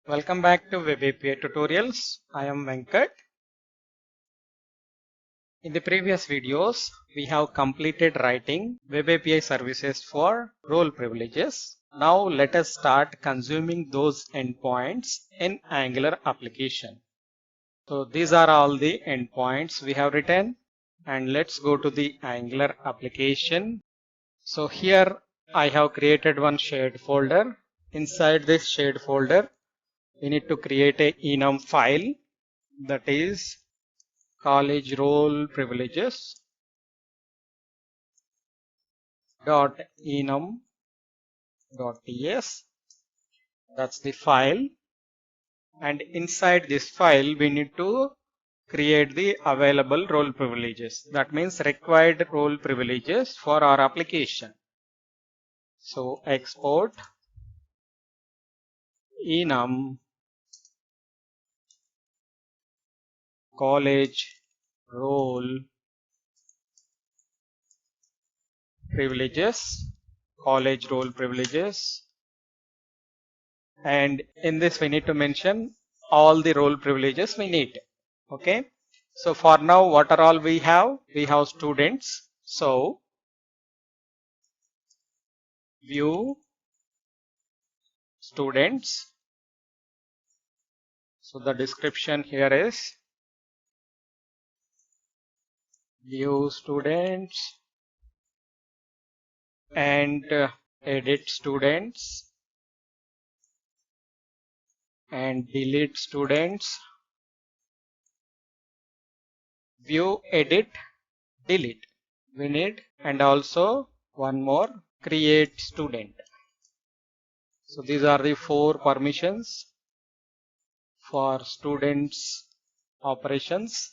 Welcome back to Web API Tutorials. I am Venkat. In the previous videos, we have completed writing Web API services for role privileges. Now let us start consuming those endpoints in Angular application. So these are all the endpoints we have written, and let's go to the Angular application. So here I have created one shared folder. Inside this shared folder, we need to create a enum file, that is college role privileges .enum.ts. That's the file, and inside this file we need to create the available role privileges. That means required role privileges for our application. So export enum college role privileges, and in this we need to mention all the role privileges we need. Okay, so for now what are all we have? We have students, so view students. So the description here is view students and edit students and delete students. View, edit, delete we need, and also one more, create student. So these are the 4 permissions for students operations.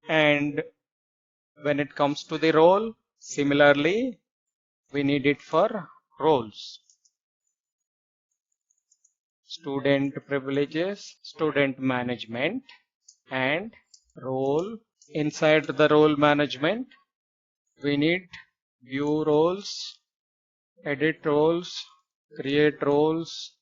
And when it comes to the role, similarly we need it for roles. Student privileges, student management, and role. Inside the role management we need view roles, edit roles, create roles.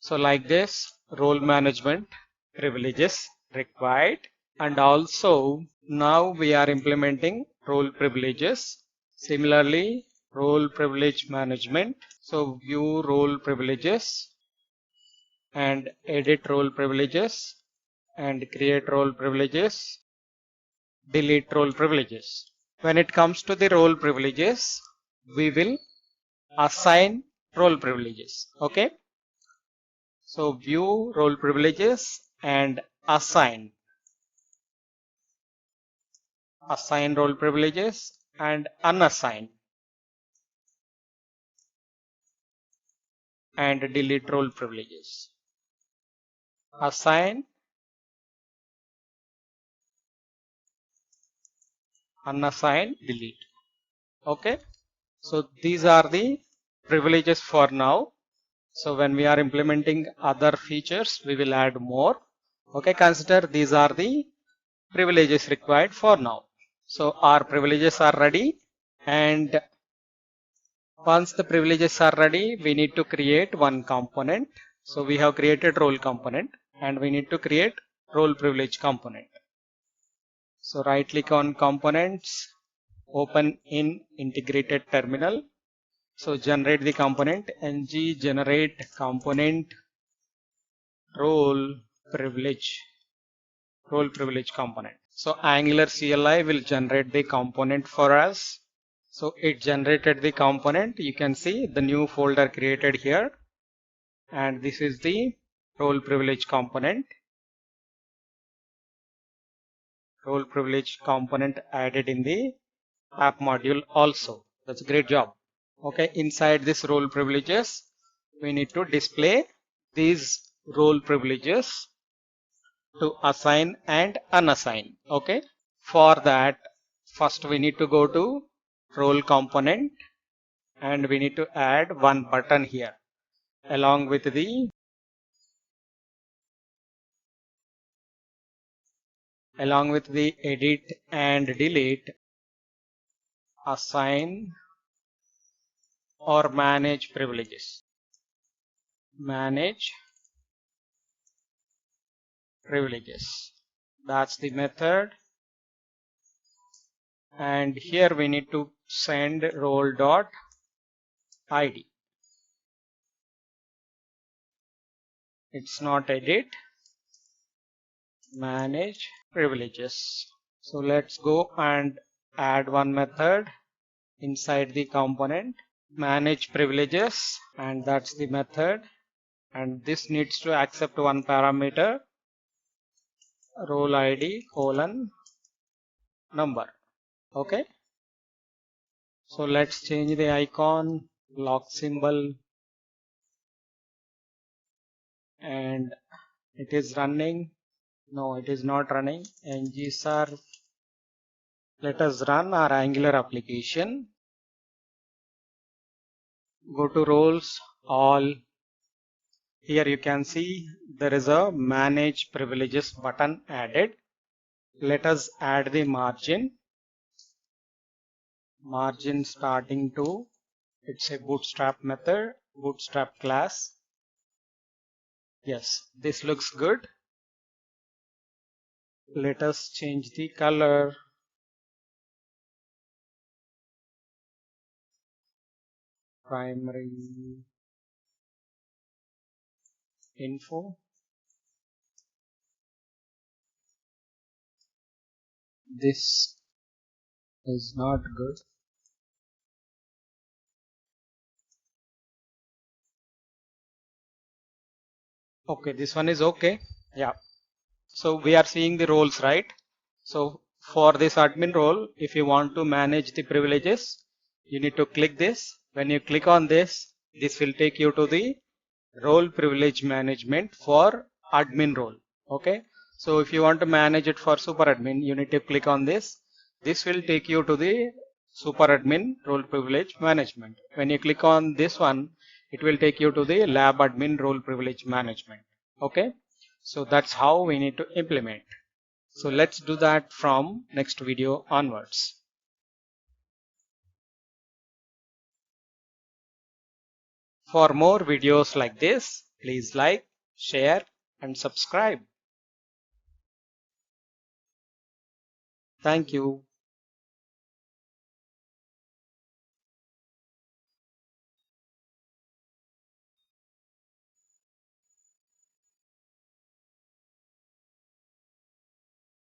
So like this, role management privileges required. And also now we are implementing role privileges. Similarly, role privilege management. So view role privileges and edit role privileges and create role privileges, delete role privileges. When it comes to the role privileges, we will assign role privileges. Okay. So view role privileges and assign role privileges and unassign and delete role privileges. Assign, unassign, delete. Okay. So these are the privileges for now. So when we are implementing other features, we will add more. Okay, consider these are the privileges required for now. So our privileges are ready, and once the privileges are ready, we need to create one component. So we have created role component, and we need to create role privilege component. So right click on components, open in integrated terminal. So generate the component, ng generate component role privilege component. So Angular CLI will generate the component for us. So it generated the component. You can see the new folder created here, and this is the role privilege component. Role privilege component added in the app module also. That's a great job. Okay, inside this role privileges, we need to display these role privileges to assign and unassign. Okay, for that, first we need to go to role component, and we need to add one button here along with the edit and delete, assign or manage privileges. Manage privileges. That's the method. And here we need to send role.id. It's not edit, manage privileges. So let's go and add one method inside the component, manage privileges, and that's the method. And this needs to accept one parameter, role ID colon number. Okay. So let's change the icon, lock symbol, and it is running. No, it is not running. ng-serve. Let us run our Angular application. Go to roles, all. Here you can see there is a manage privileges button added. Let us add the margin. Margin starting to, it's a bootstrap method, bootstrap class. Yes, this looks good. Let us change the color. Primary info. This is not good. Okay, this one is okay. Yeah. So we are seeing the roles, right? So for this admin role, if you want to manage the privileges, you need to click this. When you click on this, this will take you to the role privilege management for admin role. Okay. So if you want to manage it for super admin, you need to click on this. This will take you to the super admin role privilege management. When you click on this one, it will take you to the lab admin role privilege management. Okay. So that's how we need to implement. So let's do that from next video onwards. For more videos like this, please like, share, and subscribe. Thank you.